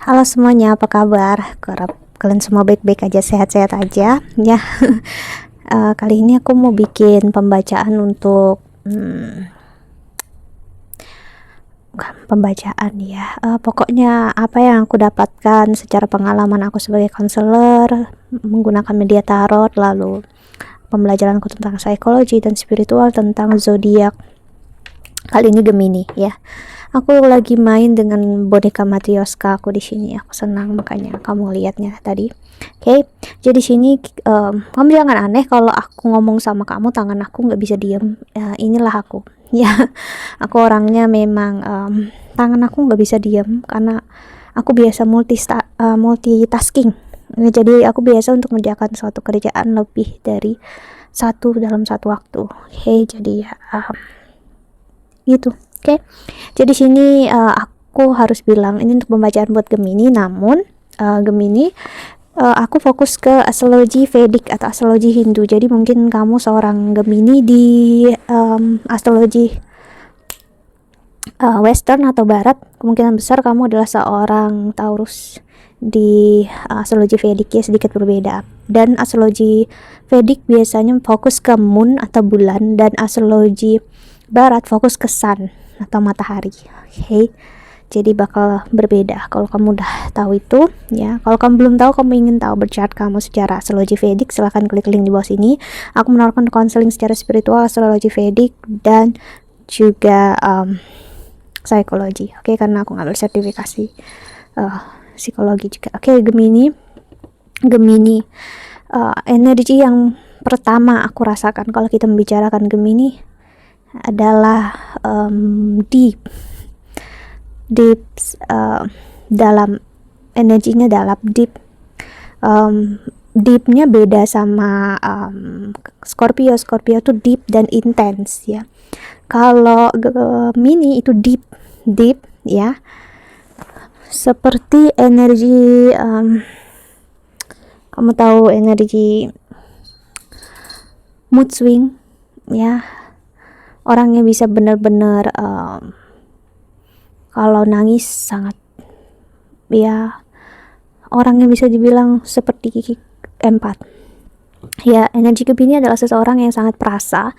Halo semuanya, apa kabar? Harap kalian semua baik-baik aja, sehat-sehat aja ya. Kali ini aku mau bikin pembacaan untuk bukan pembacaan ya. Pokoknya apa yang aku dapatkan secara pengalaman aku sebagai konselor menggunakan media tarot, lalu pembelajaranku tentang psikologi dan spiritual tentang zodiak. Kali ini Gemini ya. Aku lagi main dengan boneka Matryoshka aku di sini. Aku senang, makanya kamu lihatnya tadi. Oke, jadi sini kamu jangan aneh kalau aku ngomong sama kamu tangan aku nggak bisa diem. Inilah aku. Ya, aku orangnya memang tangan aku nggak bisa diem karena aku biasa multitasking. Jadi aku biasa untuk mengerjakan suatu kerjaan lebih dari satu dalam satu waktu. Oke, jadi ya gitu. Oke, jadi sini aku harus bilang ini untuk pembacaan buat Gemini, namun Gemini aku fokus ke astrologi Vedic atau astrologi Hindu. Jadi mungkin kamu seorang Gemini di astrologi Western atau Barat, kemungkinan besar kamu adalah seorang Taurus. Di astrologi Vedic ya sedikit berbeda, dan astrologi Vedic biasanya fokus ke moon atau bulan, dan astrologi Barat fokus ke sun atau matahari. Oke, jadi bakal berbeda kalau kamu udah tahu itu ya. Kalau kamu belum tahu, kamu ingin tahu berchart kamu secara astrologi Vedic, silahkan klik link di bawah sini. Aku menawarkan konseling secara spiritual, astrologi Vedic, dan juga psikologi. Oke, karena aku ngambil sertifikasi psikologi juga. Oke, Gemini energi yang pertama aku rasakan kalau kita membicarakan Gemini adalah deep dalam energinya, dalam deepnya beda sama Scorpio tuh deep dan intense ya. Kalau Gemini itu deep ya, seperti energi kamu tahu energi mood swing ya, orang yang bisa benar-benar kalau nangis sangat ya, orang yang bisa dibilang seperti empat ya. Energi Gemini adalah seseorang yang sangat perasa.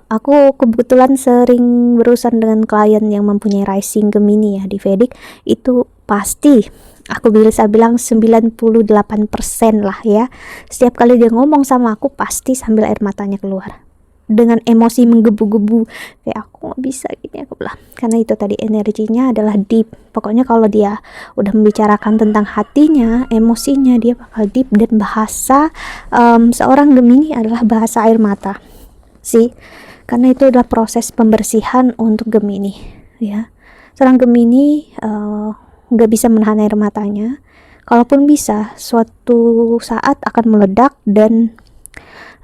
Aku kebetulan sering berurusan dengan klien yang mempunyai rising Gemini ya di Vedic, itu pasti aku bisa bilang 98% lah ya. Setiap kali dia ngomong sama aku pasti sambil air matanya keluar dengan emosi menggebu-gebu, kayak aku nggak bisa gini, aku bilang, karena itu tadi energinya adalah deep. Pokoknya kalau dia udah membicarakan tentang hatinya, emosinya, dia bakal deep. Dan bahasa seorang Gemini adalah bahasa air mata sih, karena itu adalah proses pembersihan untuk Gemini ya. Seorang Gemini nggak bisa menahan air matanya, kalaupun bisa suatu saat akan meledak dan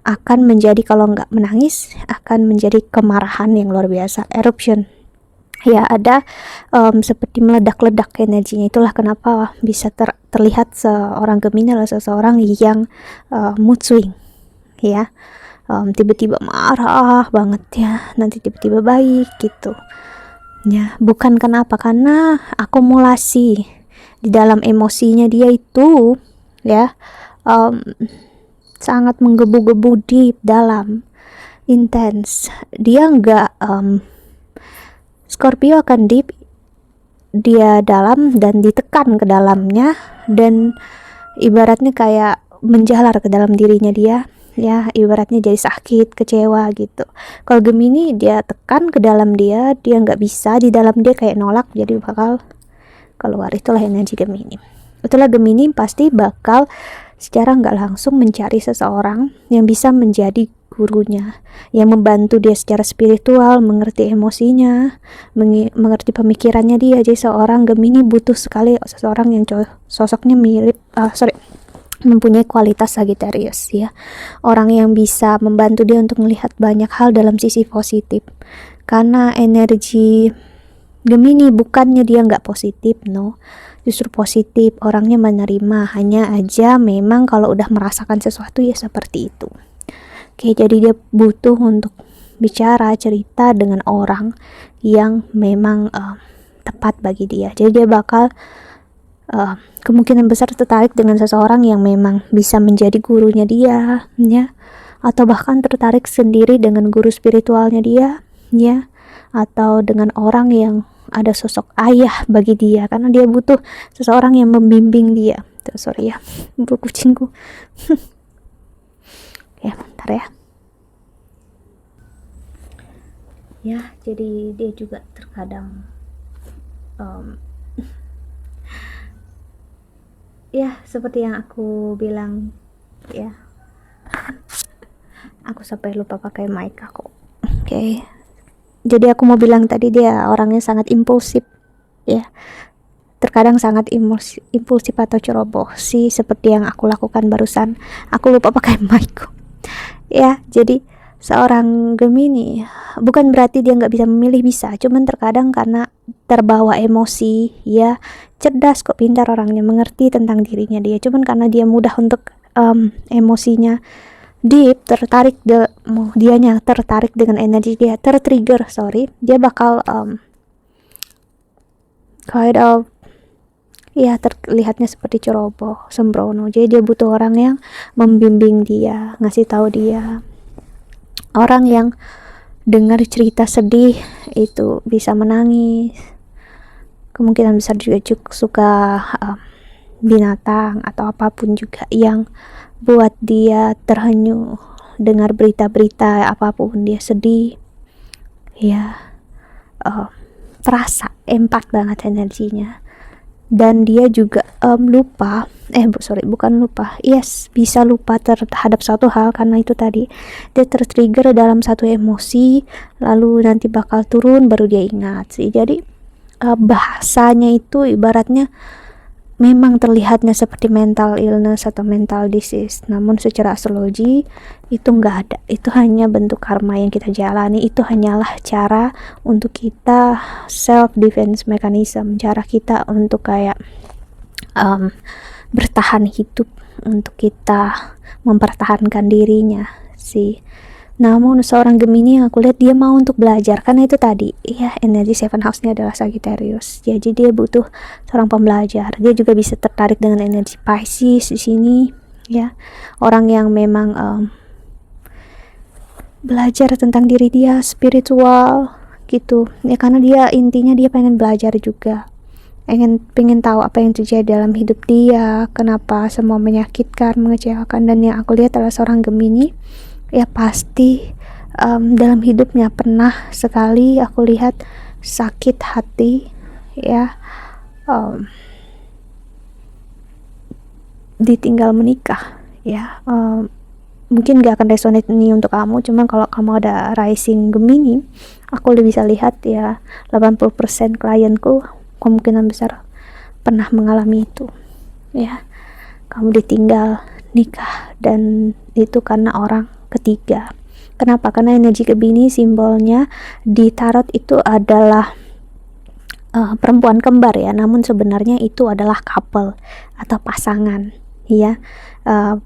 akan menjadi, kalau nggak menangis, akan menjadi kemarahan yang luar biasa, eruption ya. Ada seperti meledak-ledak energinya. Itulah kenapa bisa terlihat seorang Gemini adalah seseorang yang mood swing ya. Tiba-tiba marah banget ya, nanti tiba-tiba baik gitu ya. Bukan kenapa, karena akumulasi di dalam emosinya dia itu ya, sangat menggebu-gebu, deep, dalam, intens. Dia enggak Scorpio akan deep, dia dalam dan ditekan ke dalamnya, dan ibaratnya kayak menjalar ke dalam dirinya dia ya, ibaratnya jadi sakit, kecewa gitu. Kalau Gemini dia tekan ke dalam dia nggak bisa, di dalam dia kayak nolak, jadi bakal keluar. Itulah energi Gemini. Itulah Gemini pasti bakal secara nggak langsung mencari seseorang yang bisa menjadi gurunya, yang membantu dia secara spiritual, mengerti emosinya, mengerti pemikirannya dia. Jadi seorang Gemini butuh sekali seseorang yang sosoknya mempunyai kualitas Sagittarius ya, orang yang bisa membantu dia untuk melihat banyak hal dalam sisi positif. Karena energi Gemini bukannya dia nggak positif, no, justru positif, orangnya menerima, hanya aja memang kalau udah merasakan sesuatu ya seperti itu. Oke, jadi dia butuh untuk bicara, cerita dengan orang yang memang tepat bagi dia. Jadi dia bakal kemungkinan besar tertarik dengan seseorang yang memang bisa menjadi gurunya dia, ya, atau bahkan tertarik sendiri dengan guru spiritualnya dia, ya, atau dengan orang yang ada sosok ayah bagi dia, karena dia butuh seseorang yang membimbing dia. Tuh, sorry ya, bulu kucingku. Ya, bentar ya. Ya, jadi dia juga terkadang ya seperti yang aku bilang ya, aku sampai lupa pakai mic aku. Oke. Jadi aku mau bilang tadi dia orangnya sangat impulsif, ya. Terkadang sangat impulsif atau ceroboh sih, seperti yang aku lakukan barusan. Aku lupa pakai mic. Ya, jadi seorang Gemini bukan berarti dia nggak bisa memilih, bisa, cuman terkadang karena terbawa emosi, ya. Cerdas kok, pintar orangnya, mengerti tentang dirinya dia, cuman karena dia mudah untuk emosinya deep, dianya tertarik dengan energi dia, tertrigger, dia bakal kind of ya terlihatnya seperti ceroboh, sembrono. Jadi dia butuh orang yang membimbing dia, ngasih tahu dia. Orang yang dengar cerita sedih itu bisa menangis. Kemungkinan besar juga suka binatang atau apapun juga yang buat dia terhenyuh. Dengar berita-berita apapun dia sedih, ya, terasa empat banget energinya. Dan dia juga bisa lupa terhadap suatu hal, karena itu tadi dia tertrigger dalam satu emosi, lalu nanti bakal turun baru dia ingat sih. Jadi bahasanya itu ibaratnya memang terlihatnya seperti mental illness atau mental disease, namun secara astrologi itu enggak ada. Itu hanya bentuk karma yang kita jalani. Itu hanyalah cara untuk kita self defense mechanism, cara kita untuk kayak bertahan hidup, untuk kita mempertahankan dirinya sih. Namun seorang Gemini yang aku lihat dia mau untuk belajar, karena itu tadi ya, energi seven house-nya adalah Sagittarius. Jadi dia butuh seorang pembelajar. Dia juga bisa tertarik dengan energi Pisces di sini, ya. Orang yang memang belajar tentang diri dia, spiritual gitu. Ya, karena dia intinya dia pengen belajar juga. Pengen tahu apa yang terjadi dalam hidup dia, kenapa semua menyakitkan, mengecewakan. Dan yang aku lihat adalah seorang Gemini ya pasti dalam hidupnya pernah sekali aku lihat sakit hati, ya, ditinggal menikah, ya. Mungkin gak akan resonate ini untuk kamu, cuman kalau kamu ada rising Gemini, aku lebih bisa lihat ya 80% klienku kemungkinan besar pernah mengalami itu, ya. Kamu ditinggal nikah, dan itu karena orang ketiga. Kenapa? Karena energi Gemini simbolnya di tarot itu adalah perempuan kembar, ya, namun sebenarnya itu adalah couple atau pasangan, ya.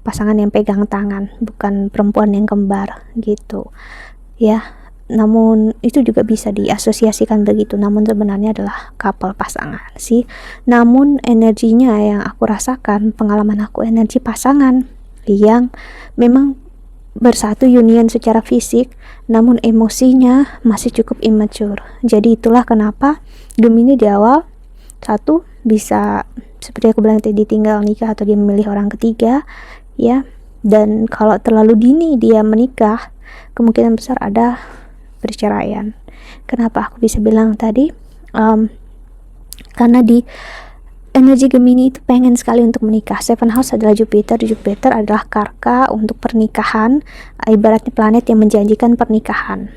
Pasangan yang pegang tangan, bukan perempuan yang kembar gitu, ya. Namun itu juga bisa diasosiasikan begitu, namun sebenarnya adalah couple, pasangan sih. Namun energinya yang aku rasakan, pengalaman aku, energi pasangan yang memang bersatu union secara fisik, namun emosinya masih cukup immature. Jadi itulah kenapa Gemini di awal satu bisa seperti aku bilang tadi, tinggal nikah atau dia memilih orang ketiga, ya. Dan kalau terlalu dini dia menikah, kemungkinan besar ada perceraian. Kenapa aku bisa bilang tadi? Karena di energi Gemini itu pengen sekali untuk menikah. Seven house adalah Jupiter. Jupiter adalah karka untuk pernikahan, ibaratnya planet yang menjanjikan pernikahan.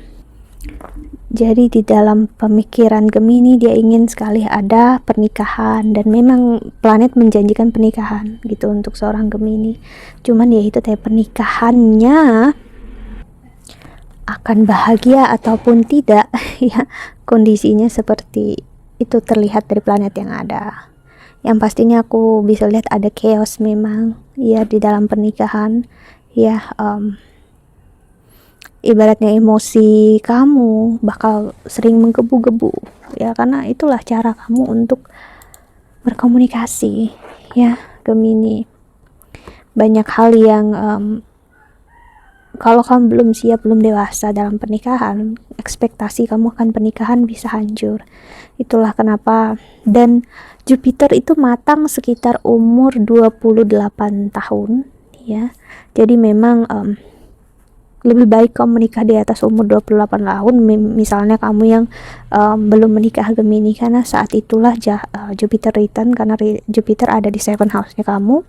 Jadi di dalam pemikiran Gemini dia ingin sekali ada pernikahan, dan memang planet menjanjikan pernikahan gitu untuk seorang Gemini. Cuman ya itu tadi, pernikahannya akan bahagia ataupun tidak ya, kondisinya seperti itu terlihat dari planet yang ada. Yang pastinya aku bisa lihat ada chaos memang ya di dalam pernikahan, ya. Ibaratnya emosi kamu bakal sering menggebu-gebu, ya, karena itulah cara kamu untuk berkomunikasi ya Gemini. Banyak hal yang kalau kamu belum siap, belum dewasa dalam pernikahan, ekspektasi kamu akan pernikahan bisa hancur. Itulah kenapa. Dan Jupiter itu matang sekitar umur 28 tahun ya. Jadi memang lebih baik kamu menikah di atas umur 28 tahun. Misalnya kamu yang belum menikah Gemini, karena saat itulah Jupiter return, karena Jupiter ada di 7 house-nya kamu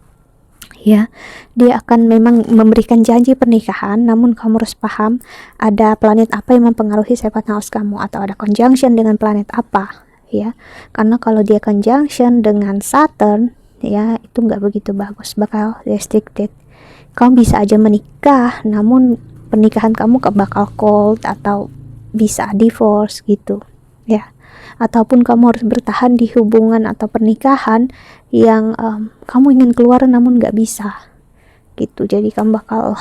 ya. Dia akan memang memberikan janji pernikahan, namun kamu harus paham ada planet apa yang mempengaruhi 7 house kamu, atau ada conjunction dengan planet apa ya. Karena kalau dia conjunction dengan Saturn ya, itu nggak begitu bagus, bakal restricted. Kamu bisa aja menikah, namun pernikahan kamu bakal cold atau bisa divorce gitu ya. Ataupun kamu harus bertahan di hubungan atau pernikahan yang kamu ingin keluar namun gak bisa gitu. Jadi kamu bakal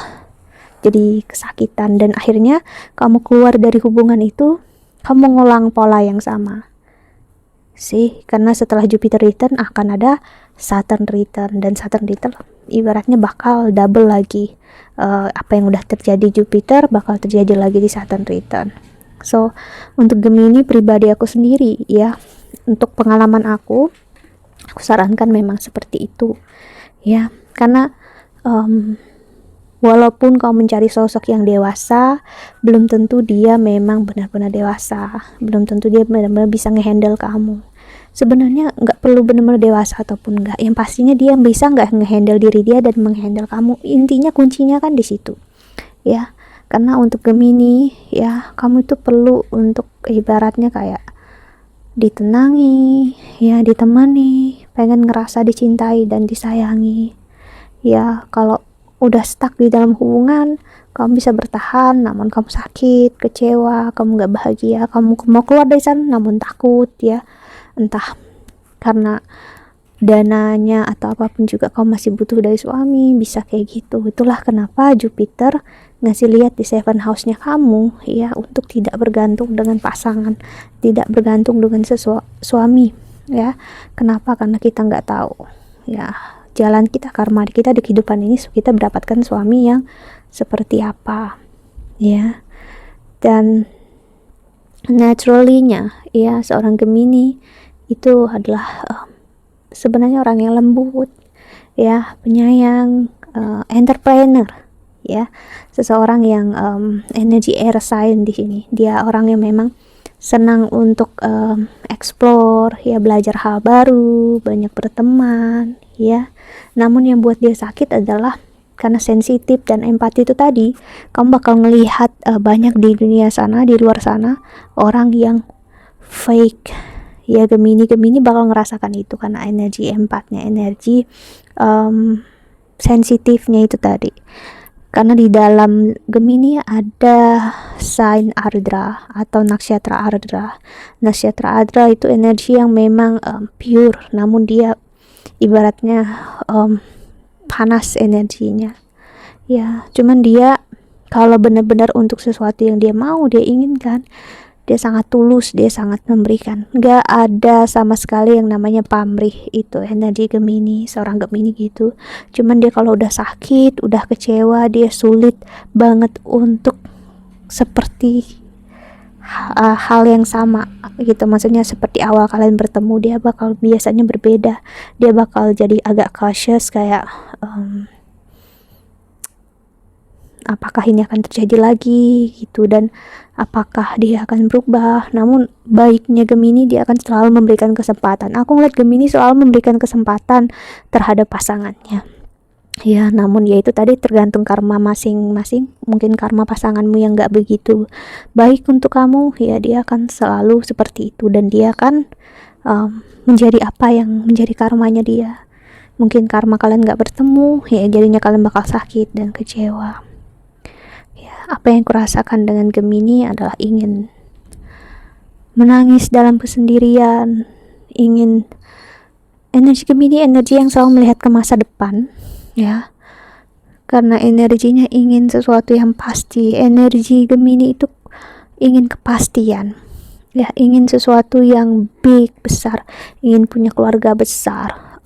jadi kesakitan, dan akhirnya kamu keluar dari hubungan itu, kamu ngulang pola yang sama sih. Karena setelah Jupiter return akan ada Saturn return, dan Saturn return ibaratnya bakal double lagi. Apa yang udah terjadi Jupiter bakal terjadi lagi di Saturn return. So untuk Gemini pribadi aku sendiri ya, untuk pengalaman aku sarankan memang seperti itu ya. Karena walaupun kau mencari sosok yang dewasa, belum tentu dia memang benar-benar dewasa, belum tentu dia benar-benar bisa ngehandle kamu. Sebenarnya nggak perlu benar-benar dewasa ataupun enggak, yang pastinya dia bisa nggak ngehandle diri dia dan menghandle kamu. Intinya kuncinya kan di situ ya. Karena untuk Gemini ya, kamu itu perlu untuk ibaratnya kayak ditenangi ya, ditemani, pengen ngerasa dicintai dan disayangi ya. Kalau udah stuck di dalam hubungan, kamu bisa bertahan namun kamu sakit, kecewa, kamu gak bahagia, kamu mau keluar dari sana namun takut ya, entah karena dananya atau apapun juga kamu masih butuh dari suami, bisa kayak gitu. Itulah kenapa Jupiter ngasih lihat di 7 house-nya kamu ya, untuk tidak bergantung dengan pasangan, tidak bergantung dengan suami ya. Kenapa? Karena kita nggak tahu ya jalan kita, karma kita di kehidupan ini, kita mendapatkan suami yang seperti apa ya. Dan naturally-nya ya, seorang Gemini itu adalah sebenarnya orang yang lembut ya, penyayang, entrepreneur ya, seseorang yang energi air sign di sini. Dia orang yang memang senang untuk explore ya, belajar hal baru, banyak berteman ya. Namun yang buat dia sakit adalah karena sensitif dan empati itu tadi, kamu bakal ngelihat banyak di dunia sana, di luar sana, orang yang fake ya. Gemini bakal ngerasakan itu karena energi empatnya, energi sensitifnya itu tadi. Karena di dalam Gemini ada sign Ardra atau naksyatra Ardra. Naksyatra Ardra itu energi yang memang pure, namun dia ibaratnya panas energinya ya. Cuman dia kalau benar-benar untuk sesuatu yang dia mau, dia inginkan, dia sangat tulus, dia sangat memberikan. Gak ada sama sekali yang namanya pamrih, itu energi Gemini, seorang Gemini gitu. Cuman dia kalau udah sakit, udah kecewa, dia sulit banget untuk seperti hal yang sama gitu. Maksudnya seperti awal kalian bertemu, dia bakal biasanya berbeda. Dia bakal jadi agak cautious, kayak apakah ini akan terjadi lagi gitu, dan apakah dia akan berubah. Namun baiknya Gemini, dia akan selalu memberikan kesempatan. Aku ngeliat Gemini selalu memberikan kesempatan terhadap pasangannya ya. Namun ya itu tadi, tergantung karma masing-masing. Mungkin karma pasanganmu yang gak begitu baik untuk kamu ya, dia akan selalu seperti itu, dan dia akan menjadi apa yang menjadi karmanya dia. Mungkin karma kalian gak bertemu ya, jadinya kalian bakal sakit dan kecewa. Apa yang kurasakan dengan Gemini adalah ingin menangis dalam kesendirian, ingin energi Gemini, energi yang selalu melihat ke masa depan ya, karena energinya ingin sesuatu yang pasti. Energi Gemini itu ingin kepastian ya, ingin sesuatu yang big, besar, ingin punya keluarga besar,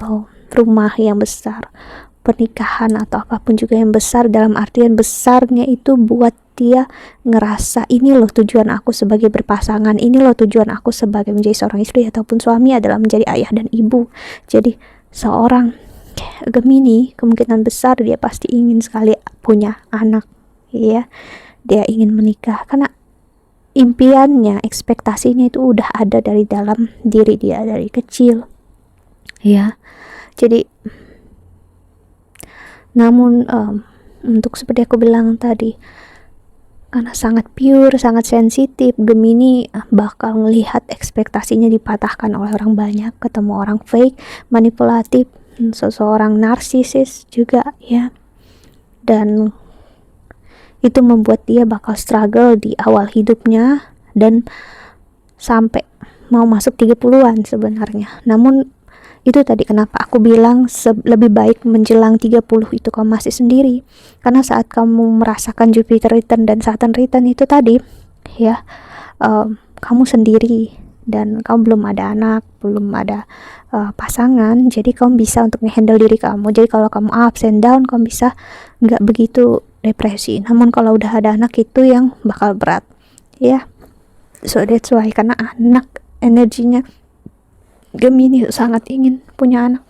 rumah yang besar, pernikahan atau apapun juga yang besar. Dalam artian besarnya itu buat dia ngerasa, ini loh tujuan aku sebagai berpasangan, ini loh tujuan aku sebagai menjadi seorang istri ataupun suami adalah menjadi ayah dan ibu. Jadi seorang Gemini kemungkinan besar dia pasti ingin sekali punya anak, ya. Dia ingin menikah karena impiannya, ekspektasinya itu udah ada dari dalam diri dia dari kecil, ya. Jadi namun untuk seperti aku bilang tadi, karena sangat pure, sangat sensitif, Gemini bakal melihat ekspektasinya dipatahkan oleh orang banyak, ketemu orang fake, manipulatif, seseorang narsisis juga, ya. Dan itu membuat dia bakal struggle di awal hidupnya dan sampai mau masuk 30-an sebenarnya. Namun itu tadi kenapa aku bilang lebih baik menjelang 30 itu kamu masih sendiri, karena saat kamu merasakan Jupiter return dan Saturn return itu tadi, ya, kamu sendiri dan kamu belum ada anak, belum ada pasangan, jadi kamu bisa untuk ngehandle diri kamu. Jadi kalau kamu ups and down, kamu bisa nggak begitu depresi. Namun kalau udah ada anak itu yang bakal berat, ya. So that's why, karena anak energinya Gemini sangat ingin punya anak.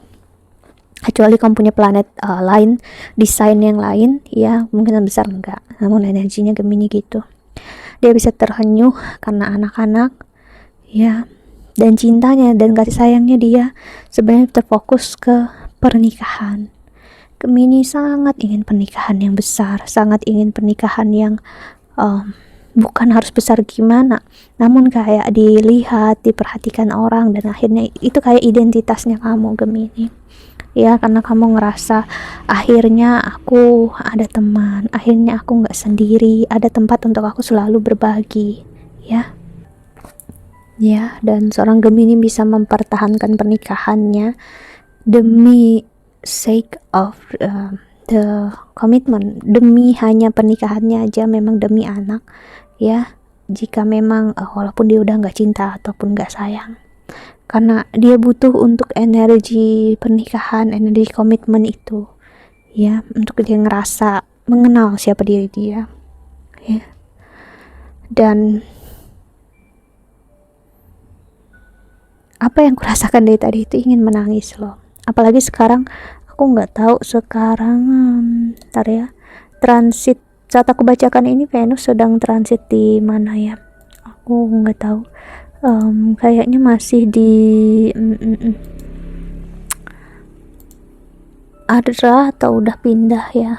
Kecuali kamu punya planet lain, desain yang lain, ya mungkin besar enggak. Namun energinya Gemini gitu. Dia bisa terhenyuh karena anak-anak, ya. Dan cintanya dan kasih sayangnya dia sebenarnya terfokus ke pernikahan. Gemini sangat ingin pernikahan yang besar, sangat ingin pernikahan yang bukan harus besar gimana, namun kayak dilihat, diperhatikan orang, dan akhirnya itu kayak identitasnya kamu Gemini, ya. Karena kamu ngerasa akhirnya aku ada teman, akhirnya aku nggak sendiri, ada tempat untuk aku selalu berbagi, ya. Dan seorang Gemini bisa mempertahankan pernikahannya demi sake of the commitment, demi hanya pernikahannya aja, memang demi anak, ya. Jika memang walaupun dia udah nggak cinta ataupun nggak sayang, karena dia butuh untuk energi pernikahan, energi komitmen itu, ya, untuk dia ngerasa mengenal siapa diri dia, ya. Dan apa yang kurasakan dari tadi itu ingin menangis loh. Apalagi sekarang aku nggak tahu sekarang ntar ya, transit saat aku bacakan ini Venus sedang transit di mana ya, aku nggak tahu. Kayaknya masih di Adra atau udah pindah ya.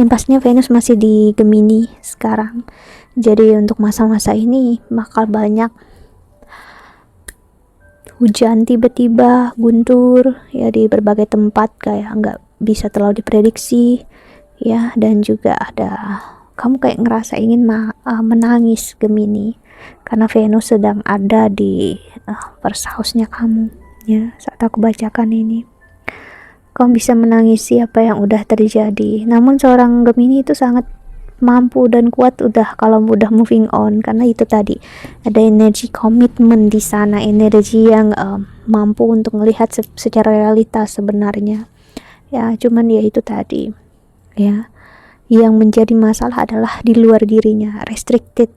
Yang pastinya Venus masih di Gemini sekarang. Jadi untuk masa-masa ini bakal banyak hujan tiba-tiba, guntur ya di berbagai tempat, kayak nggak bisa terlalu diprediksi, ya. Dan juga ada kamu kayak ngerasa ingin menangis Gemini, karena Venus sedang ada di first house-nya kamu, ya. Saat aku bacakan ini, kamu bisa menangisi apa yang udah terjadi. Namun seorang Gemini itu sangat mampu dan kuat kalau udah moving on, karena itu tadi ada energi komitmen di sana, energi yang mampu untuk melihat secara realitas sebenarnya, ya. Cuman ya itu tadi, ya, yang menjadi masalah adalah di luar dirinya, restricted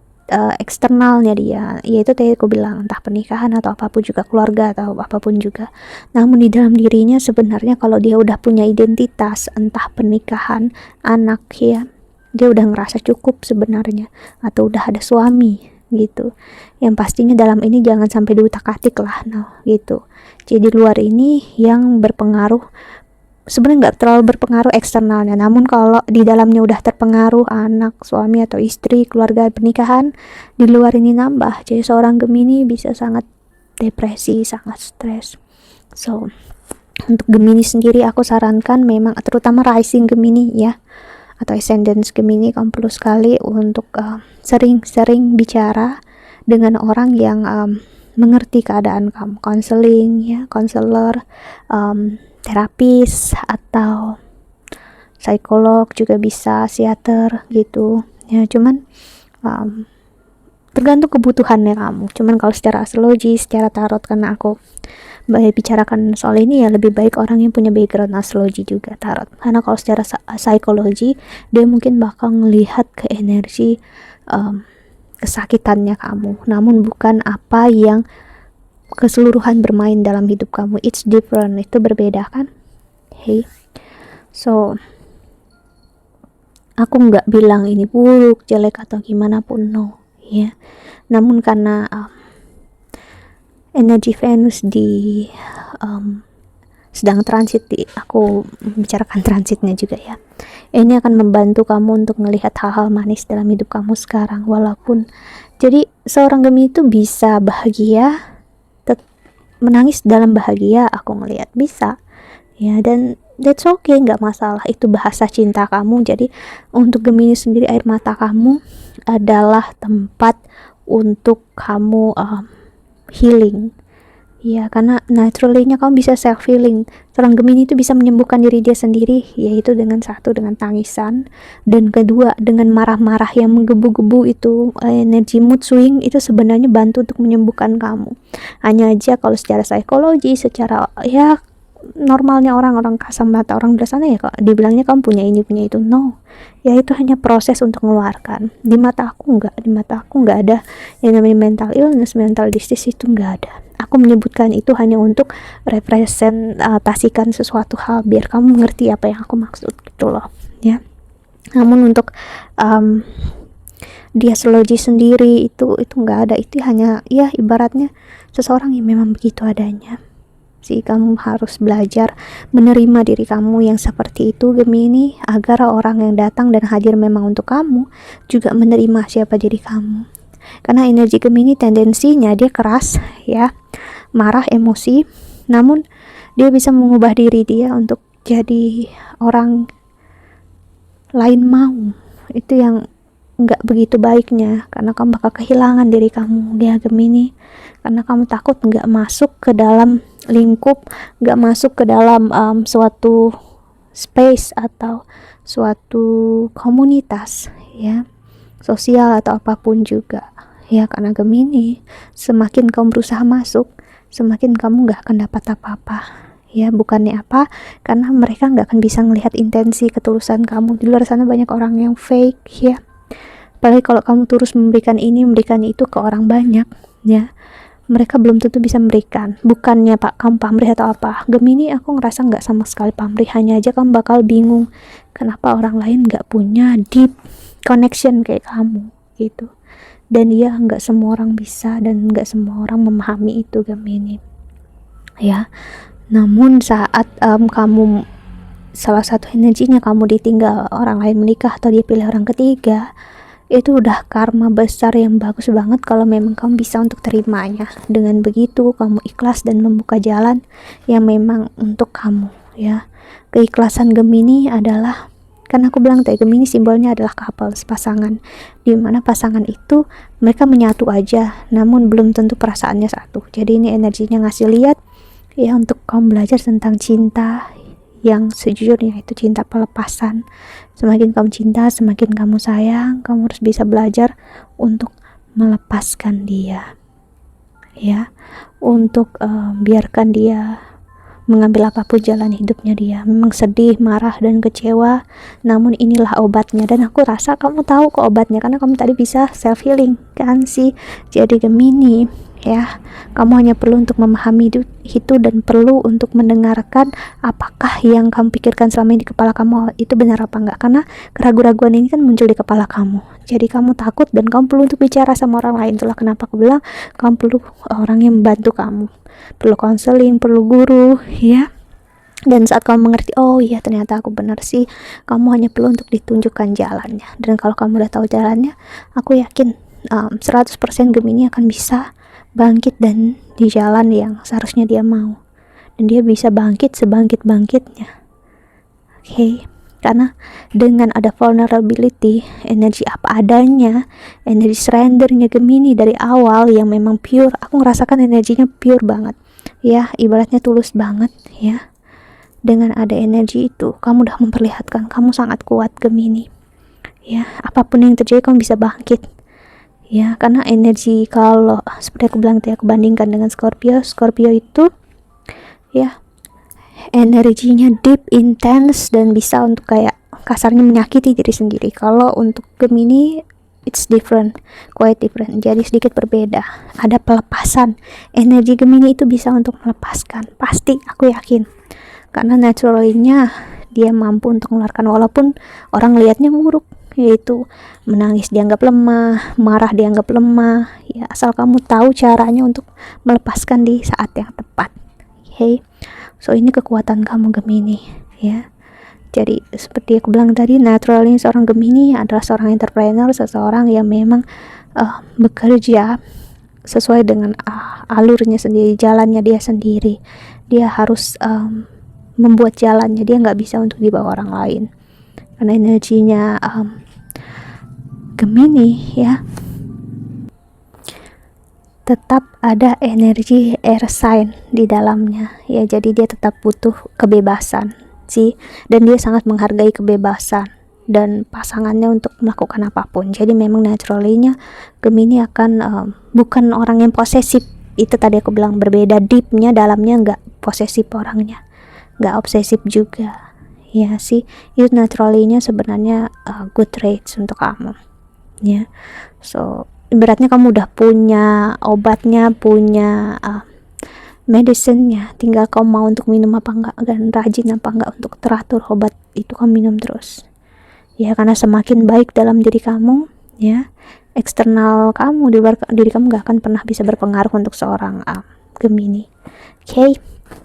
eksternalnya dia, yaitu tadi aku bilang entah pernikahan atau apapun juga, keluarga atau apapun juga. Namun di dalam dirinya sebenarnya kalau dia udah punya identitas, entah pernikahan, anak, ya, dia udah ngerasa cukup sebenarnya, atau udah ada suami gitu. Yang pastinya dalam ini jangan sampai diutak-atik lah, gitu. Jadi luar ini yang berpengaruh, sebenarnya nggak terlalu berpengaruh eksternalnya, namun kalau di dalamnya udah terpengaruh anak, suami atau istri, keluarga, pernikahan, di luar ini nambah. Jadi seorang Gemini bisa sangat depresi, sangat stres. So untuk Gemini sendiri aku sarankan memang, terutama rising Gemini ya, atau ascendant Gemini, kamu perlu sekali untuk sering-sering bicara dengan orang yang mengerti keadaan kamu, konseling, ya, konselor, terapis atau psikolog juga bisa, psikiater gitu, ya. Cuman tergantung kebutuhannya kamu. Cuman kalau secara astrologi, secara tarot, karena aku bicarakan soal ini ya, lebih baik orang yang punya background astrologi juga tarot, karena kalau secara psikologi dia mungkin bakal ngelihat ke energi kesakitannya kamu, namun bukan apa yang keseluruhan bermain dalam hidup kamu. It's different, itu berbeda kan. Hey, so aku nggak bilang ini buruk, jelek atau gimana pun, no ya. Namun karena energi Venus di sedang transit, aku bicarakan transitnya juga ya, ini akan membantu kamu untuk melihat hal-hal manis dalam hidup kamu sekarang. Walaupun jadi seorang Gemini itu bisa bahagia, menangis dalam bahagia, aku ngelihat bisa ya, dan that's okay, nggak masalah, itu bahasa cinta kamu. Jadi untuk Gemini sendiri, air mata kamu adalah tempat untuk kamu healing ya, karena naturally-nya kamu bisa self healing. Seorang Gemini itu bisa menyembuhkan diri dia sendiri, yaitu dengan satu, dengan tangisan, dan kedua dengan marah-marah yang menggebu-gebu itu, energi mood swing itu sebenarnya bantu untuk menyembuhkan kamu. Hanya aja kalau secara psikologi, secara ya normalnya orang kasar mata orang di sana ya, kok dibilangnya kamu punya ini punya itu, no ya, itu hanya proses untuk mengeluarkan. Di mata aku nggak ada yang namanya mental illness, mental disease, itu nggak ada. Aku menyebutkan itu hanya untuk representasikan sesuatu hal biar kamu ngerti apa yang aku maksud gitu loh ya. Namun untuk di astrologi sendiri itu nggak ada, itu hanya ya ibaratnya seseorang yang memang begitu adanya sih. Kamu harus belajar menerima diri kamu yang seperti itu, Gemini, agar orang yang datang dan hadir memang untuk kamu juga menerima siapa diri kamu. Karena energi Gemini tendensinya dia keras ya, marah, emosi, namun dia bisa mengubah diri dia untuk jadi orang lain mau. Itu yang nggak begitu baiknya, karena kamu bakal kehilangan diri kamu ya Gemini, karena kamu takut nggak masuk ke dalam lingkup, nggak masuk ke dalam suatu space atau suatu komunitas ya, sosial atau apapun juga ya. Karena Gemini, semakin kamu berusaha masuk, semakin kamu nggak akan dapat apa-apa ya. Bukannya apa, karena mereka nggak akan bisa melihat intensi ketulusan kamu. Di luar sana banyak orang yang fake ya, apalagi kalau kamu terus memberikan ini memberikan itu ke orang banyak ya, mereka belum tentu bisa memberikan. Bukannya pak kamu pamrih atau apa, Gemini aku ngerasa nggak sama sekali pamrih, hanya aja kamu bakal bingung kenapa orang lain nggak punya deep connection kayak kamu gitu. Dan ya nggak semua orang bisa, dan nggak semua orang memahami itu Gemini ya. Namun saat kamu salah satu energinya kamu ditinggal orang lain menikah atau dia pilih orang ketiga, itu udah karma besar yang bagus banget kalau memang kamu bisa untuk terimanya. Dengan begitu kamu ikhlas dan membuka jalan yang memang untuk kamu ya. Keikhlasan Gemini adalah, kan aku bilang tadi Gemini simbolnya adalah couples, pasangan, dimana pasangan itu mereka menyatu aja namun belum tentu perasaannya satu. Jadi ini energinya ngasih lihat ya, untuk kamu belajar tentang cinta yang sejujurnya, itu cinta pelepasan. Semakin kamu cinta, semakin kamu sayang, kamu harus bisa belajar untuk melepaskan dia ya, untuk biarkan dia mengambil apapun jalan hidupnya dia. Memang sedih, marah, dan kecewa, namun inilah obatnya. Dan aku rasa kamu tahu kok obatnya, karena kamu tadi bisa self healing kan sih. Jadi Gemini ya, kamu hanya perlu untuk memahami itu dan perlu untuk mendengarkan apakah yang kamu pikirkan selama ini di kepala kamu itu benar apa enggak. Karena keraguan-raguan ini kan muncul di kepala kamu, jadi kamu takut dan kamu perlu untuk bicara sama orang lain. Itulah kenapa aku bilang kamu perlu orang yang membantu kamu, perlu konseling, perlu guru ya. Dan saat kamu mengerti, oh iya ternyata aku benar sih, kamu hanya perlu untuk ditunjukkan jalannya. Dan kalau kamu udah tahu jalannya, aku yakin 100% Gemini akan bisa bangkit dan di jalan yang seharusnya dia mau. Dan dia bisa bangkit sebangkit-bangkitnya. Oke. Karena dengan ada vulnerability, energi apa adanya, energi surrendernya Gemini dari awal yang memang pure, aku ngerasakan energinya pure banget ya, ibaratnya tulus banget ya. Dengan ada energi itu, kamu udah memperlihatkan kamu sangat kuat Gemini ya. Apapun yang terjadi kamu bisa bangkit ya, karena energi kalau seperti aku bilang tadi, aku bandingkan dengan Scorpio itu ya energinya deep, intense, dan bisa untuk kayak kasarnya menyakiti diri sendiri. Kalau untuk Gemini it's different, quite different, jadi sedikit berbeda, ada pelepasan. Energi Gemini itu bisa untuk melepaskan, pasti aku yakin, karena naturalnya dia mampu untuk mengeluarkan, walaupun orang lihatnya buruk, yaitu menangis dianggap lemah, marah dianggap lemah, ya asal kamu tahu caranya untuk melepaskan di saat yang tepat. Okay, so ini kekuatan kamu Gemini ya. Jadi seperti aku bilang tadi, naturalnya seorang Gemini adalah seorang entrepreneur, seseorang yang memang bekerja sesuai dengan alurnya sendiri, jalannya dia sendiri. Dia harus membuat jalannya, dia nggak bisa untuk dibawa orang lain, karena energinya Gemini ya tetap ada energi air sign di dalamnya ya, jadi dia tetap butuh kebebasan sih, dan dia sangat menghargai kebebasan dan pasangannya untuk melakukan apapun. Jadi memang naturalnya Gemini akan bukan orang yang posesif, itu tadi aku bilang berbeda, deepnya, dalamnya nggak posesif orangnya, nggak obsesif juga ya sih. Itu naturalnya sebenarnya good traits untuk kamu ya. So ibaratnya kamu udah punya obatnya, punya medicine-nya, tinggal kamu mau untuk minum apa enggak, dan rajin apa enggak untuk teratur obat itu kamu minum terus ya, karena semakin baik dalam diri kamu ya, eksternal kamu, di luar diri kamu gak akan pernah bisa berpengaruh untuk seorang Gemini. Okay,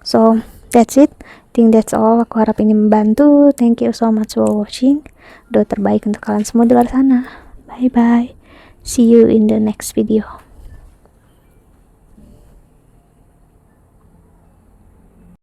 so that's it, I think that's all. Aku harap ini membantu. Thank you so much for watching. Doa terbaik untuk kalian semua di luar sana. Bye bye, see you in the next video.